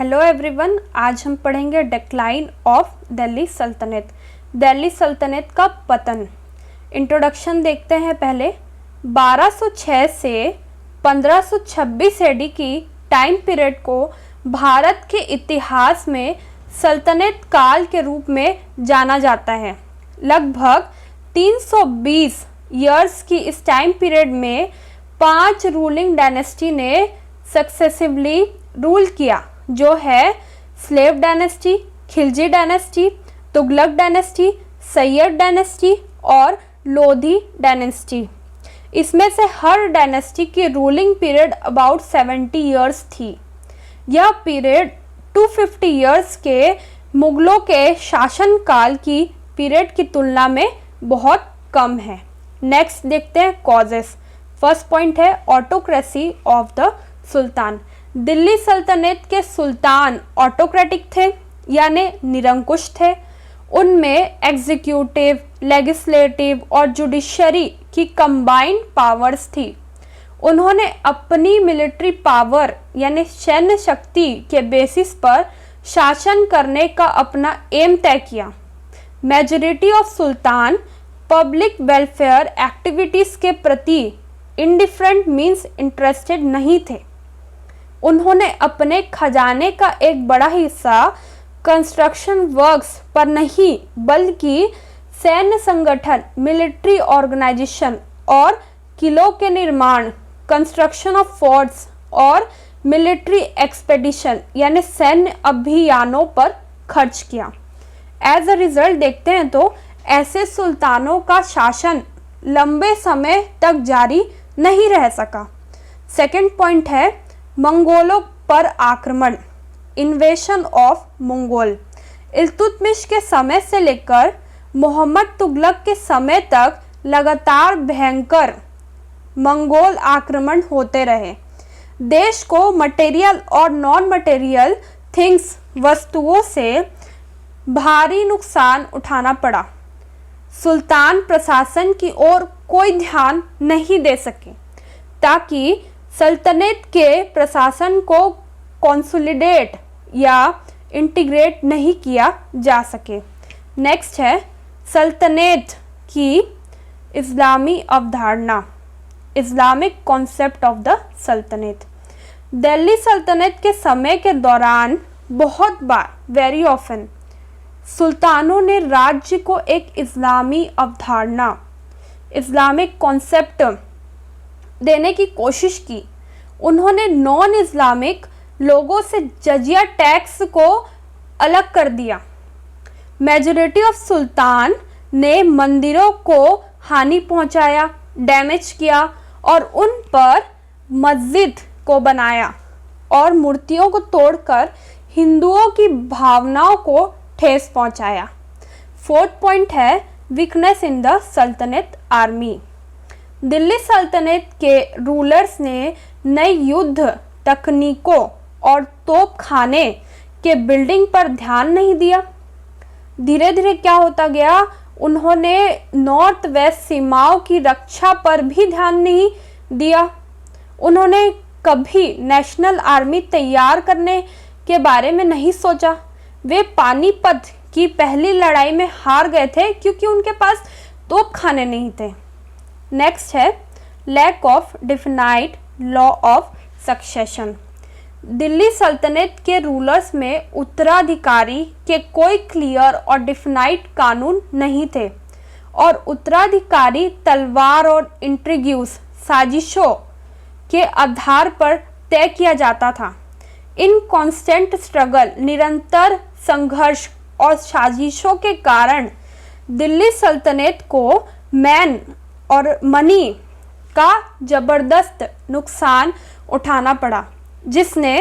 Hello everyone, आज हम पढ़ेंगे डिक्लाइन ऑफ दिल्ली सल्तनत। दिल्ली सल्तनत का पतन। इंट्रोडक्शन देखते हैं पहले। 1206 से 1526 एडी की टाइम पीरियड को भारत के इतिहास में सल्तनत काल के रूप में जाना जाता है। लगभग 320 ईयर्स की इस टाइम पीरियड में 5 रूलिंग डायनेस्टी ने सक्सेसिवली रूल किया, जो है slave dynasty, Khilji dynasty, Tughlaq dynasty, Syed dynasty और लोधी डायनेस्टी। इसमें से हर डायनेस्टी की रूलिंग पीरियड अबाउट 70 ईयर्स थी। यह पीरियड 250 ईयर्स के मुगलों के शासनकाल की पीरियड की तुलना में बहुत कम है। नेक्स्ट देखते हैं कॉजेस। फर्स्ट पॉइंट है autocracy of the sultan. Delhi सल्तनत के सुल्तान ऑटोक्रेटिक थे, यानी निरंकुश थे। उनमें एग्जीक्यूटिव, लेजिस्लेटिव और जुडिशरी की कंबाइंड पावर्स थी। उन्होंने अपनी मिलिट्री पावर यानी सैन्य शक्ति के बेसिस पर शासन करने का अपना एम तय किया। Majority of sultan public welfare activities के प्रति इंडिफरेंट मीन्स इंटरेस्टेड नहीं थे। उन्होंने अपने खजाने का एक बड़ा हिस्सा कंस्ट्रक्शन वर्क्स पर नहीं बल्कि सैन्य संगठन, मिलिट्री ऑर्गेनाइजेशन और किलों के निर्माण, कंस्ट्रक्शन ऑफ फोर्ट्स और मिलिट्री एक्सपेडिशन यानी सैन्य अभियानों पर खर्च किया। एज अ रिजल्ट देखते हैं तो ऐसे सुल्तानों का शासन लंबे समय तक जारी नहीं रह सका। सेकंड पॉइंट है मंगोलों पर आक्रमण, इन्वेशन ऑफ मंगोल। इल्तुतमिश के समय से लेकर मोहम्मद तुगलक के समय तक लगातार भयंकर मंगोल आक्रमण होते रहे। देश को मटेरियल और नॉन मटेरियल थिंग्स, वस्तुओं से भारी नुकसान उठाना पड़ा। सुल्तान प्रशासन की ओर कोई ध्यान नहीं दे सके ताकि सल्तनत के प्रशासन को कंसोलिडेट या इंटीग्रेट नहीं किया जा सके। नेक्स्ट है सल्तनत की इस्लामी अवधारणा, इस्लामिक कॉन्सेप्ट ऑफ द सल्तनत। दिल्ली सल्तनत के समय के दौरान बहुत बार, वेरी ऑफन, सुल्तानों ने राज्य को एक इस्लामी अवधारणा, इस्लामिक कॉन्सेप्ट देने की कोशिश की। उन्होंने नॉन इस्लामिक लोगों से जजिया टैक्स को अलग कर दिया। मेजॉरिटी ऑफ सुल्तान ने मंदिरों को हानि पहुंचाया, डैमेज किया और उन पर मस्जिद को बनाया और मूर्तियों को तोड़कर हिंदुओं की भावनाओं को ठेस पहुंचाया। फोर्थ पॉइंट है वीकनेस इन द सल्तनत आर्मी। दिल्ली सल्तनत के रूलर्स ने नई युद्ध तकनीकों और तोपखाने के बिल्डिंग पर ध्यान नहीं दिया। धीरे धीरे क्या होता गया, उन्होंने नॉर्थ वेस्ट सीमाओं की रक्षा पर भी ध्यान नहीं दिया। उन्होंने कभी नेशनल आर्मी तैयार करने के बारे में नहीं सोचा। वे पानीपत की पहली लड़ाई में हार गए थे क्योंकि उनके पास तोपखाने नहीं थे। नेक्स्ट है lack of defined law of succession. Delhi सल्तनत के रूलर्स में उत्तराधिकारी के कोई क्लियर और डिफाइंड कानून नहीं थे और उत्तराधिकारी तलवार और इंट्रिग्यूज, साजिशों के आधार पर तय किया जाता था। इन कांस्टेंट स्ट्रगल, निरंतर संघर्ष और साजिशों के कारण दिल्ली सल्तनत को मैन और मनी का जबरदस्त नुकसान उठाना पड़ा, जिसने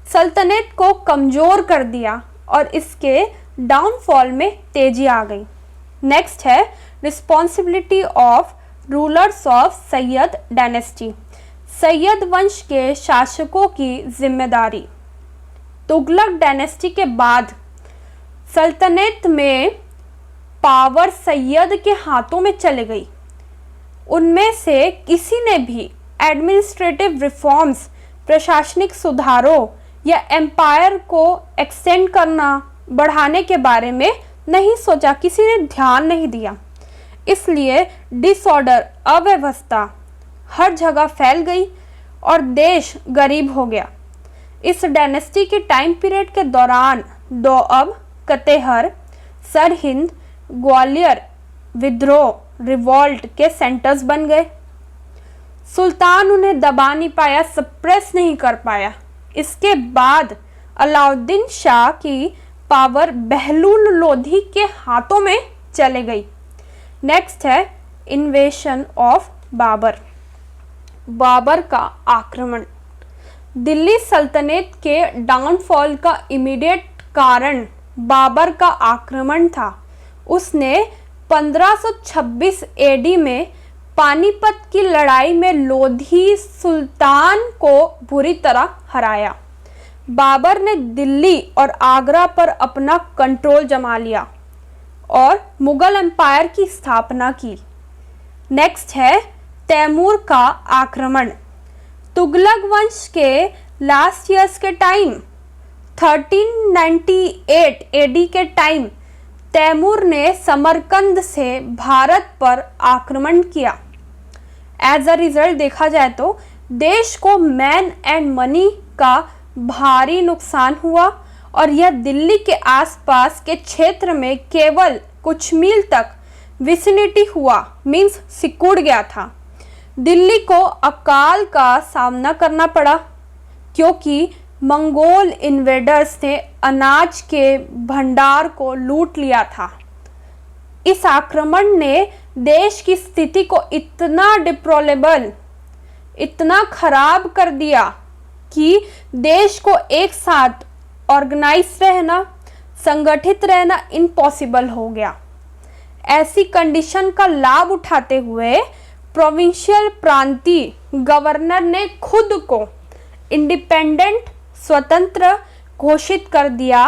सल्तनत को कमज़ोर कर दिया और इसके डाउनफॉल में तेजी आ गई। नेक्स्ट है responsibility of rulers of Syed dynasty. Syed वंश के शासकों की जिम्मेदारी। तुगलक डायनेस्टी के बाद सल्तनत में पावर सैयद के हाथों में चली गई। उनमें से किसी ने भी एडमिनिस्ट्रेटिव रिफॉर्म्स, प्रशासनिक सुधारों या एम्पायर को एक्सटेंड करना, बढ़ाने के बारे में नहीं सोचा, किसी ने ध्यान नहीं दिया। इसलिए डिसऑर्डर, अव्यवस्था हर जगह फैल गई और देश गरीब हो गया। इस डायनेस्टी के टाइम पीरियड के दौरान दोअब, कतेहर, सरहिंद, ग्वालियर विद्रोह, रिवॉल्ट के सेंटर्स बन गए। सुल्तान उन्हें दबा नहीं पाया, सप्रेस नहीं कर पाया। इसके बाद अलाउद्दीन शाह की पावर बहलूल लोधी के हाथों में चले गई। नेक्स्ट है इन्वेशन ऑफ बाबर, बाबर का आक्रमण। दिल्ली सल्तनत के डाउनफॉल का इमीडिएट कारण बाबर का आक्रमण था। उसने 1526 एडी में पानीपत की लड़ाई में लोधी सुल्तान को बुरी तरह हराया। बाबर ने दिल्ली और आगरा पर अपना कंट्रोल जमा लिया और मुगल एम्पायर की स्थापना की। नेक्स्ट है तैमूर का आक्रमण। तुगलक वंश के लास्ट ईयर्स के टाइम 1398 एडी के टाइम तैमूर ने समरकंद से भारत पर आक्रमण किया। एज अ रिजल्ट देखा जाए तो देश को मैन एंड मनी का भारी नुकसान हुआ और यह दिल्ली के आसपास के क्षेत्र में केवल कुछ मील तक विसिनिटी हुआ, मींस सिकुड़ गया था। दिल्ली को अकाल का सामना करना पड़ा क्योंकि मंगोल इन्वेडर्स ने अनाज के भंडार को लूट लिया था। इस आक्रमण ने देश की स्थिति को इतना डिप्लोरेबल, इतना खराब कर दिया कि देश को एक साथ ऑर्गेनाइज रहना, संगठित रहना इम्पॉसिबल हो गया। ऐसी कंडीशन का लाभ उठाते हुए प्रोविंशियल प्रांतीय गवर्नर ने खुद को इंडिपेंडेंट, स्वतंत्र घोषित कर दिया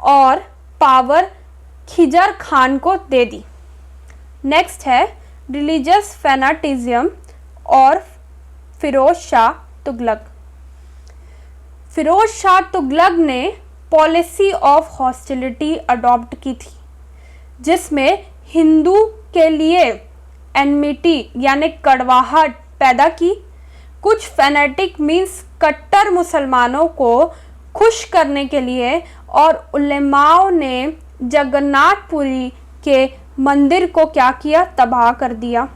और पावर खिजर खान को दे दी। नेक्स्ट है रिलीजियस फैनाटिज्म और फिरोज शाह तुगलक। फिरोज शाह तुगलक ने पॉलिसी ऑफ हॉस्टिलिटी अडॉप्ट की थी, जिसमें हिंदू के लिए एनमिटी यानी कड़वाहट पैदा की। कुछ फैनेटिक मीन्स कट्टर मुसलमानों को खुश करने के लिए और उलेमाओं ने जगन्नाथपुरी के मंदिर को क्या किया, तबाह कर दिया।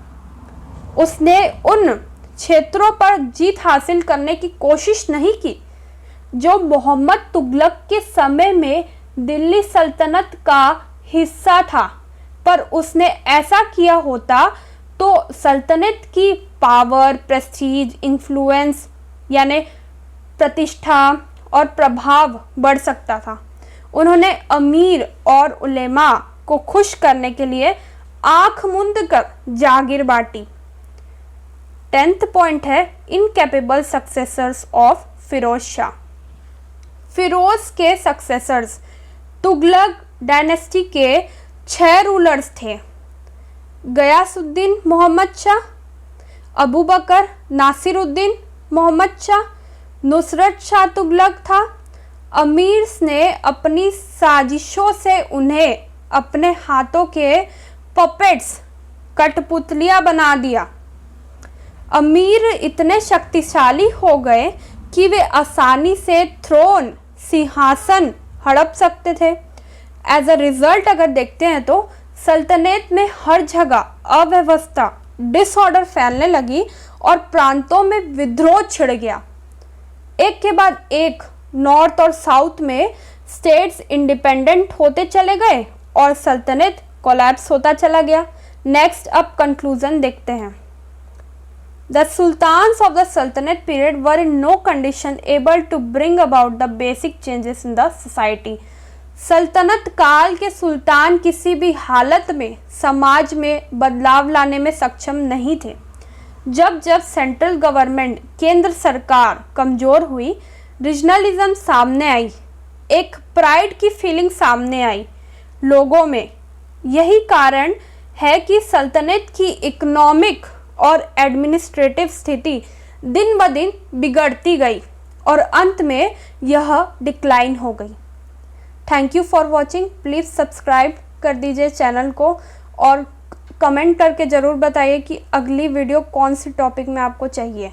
उसने उन क्षेत्रों पर जीत हासिल करने की कोशिश नहीं की जो मोहम्मद तुगलक के समय में दिल्ली सल्तनत का हिस्सा था, पर उसने ऐसा किया होता तो सल्तनत की पावर, प्रेस्टीज, इन्फ्लुएंस यानी प्रतिष्ठा और प्रभाव बढ़ सकता था। उन्होंने अमीर और उलेमा को खुश करने के लिए आंख मूंद कर जागीर बांटी। 10th पॉइंट है incapable successors of Firoz Shah. Firoz के सक्सेसर्स तुगलक डायनेस्टी के 6 रूलर्स थे। गयासुद्दीन मोहम्मद शाह, अबू बकर नासिरुद्दीन मोहम्मद शाह, नुसरत शाह तुगलक था। अमीर्स ने अपनी साजिशों से उन्हें अपने हाथों के पपेट्स, कठपुतलियां बना दिया। अमीर इतने शक्तिशाली हो गए कि वे आसानी से थ्रोन, सिंहासन हड़प सकते थे। एज अ रिजल्ट अगर देखते हैं तो सल्तनत में हर जगह अव्यवस्था, डिसऑर्डर फैलने लगी और प्रांतों में विद्रोह छिड़ गया। एक के बाद एक नॉर्थ और साउथ में स्टेट्स इंडिपेंडेंट होते चले गए और सल्तनत कोलैप्स होता चला गया। नेक्स्ट अब कंक्लूजन देखते हैं। The sultans of the Sultanate period were in no condition able to bring about the basic changes in the society. सल्तनत काल के सुल्तान किसी भी हालत में समाज में बदलाव लाने में सक्षम नहीं थे। जब जब सेंट्रल गवर्नमेंट, केंद्र सरकार कमज़ोर हुई, रीजनलिज्म सामने आई, एक प्राइड की फीलिंग सामने आई लोगों में। यही कारण है कि सल्तनत की इकोनॉमिक और एडमिनिस्ट्रेटिव स्थिति दिन ब दिन बिगड़ती गई और अंत में यह डिक्लाइन हो गई। Thank you for watching. Please subscribe कर दीजिए चैनल को और कमेंट करके ज़रूर बताइए कि अगली वीडियो कौन सी टॉपिक में आपको चाहिए।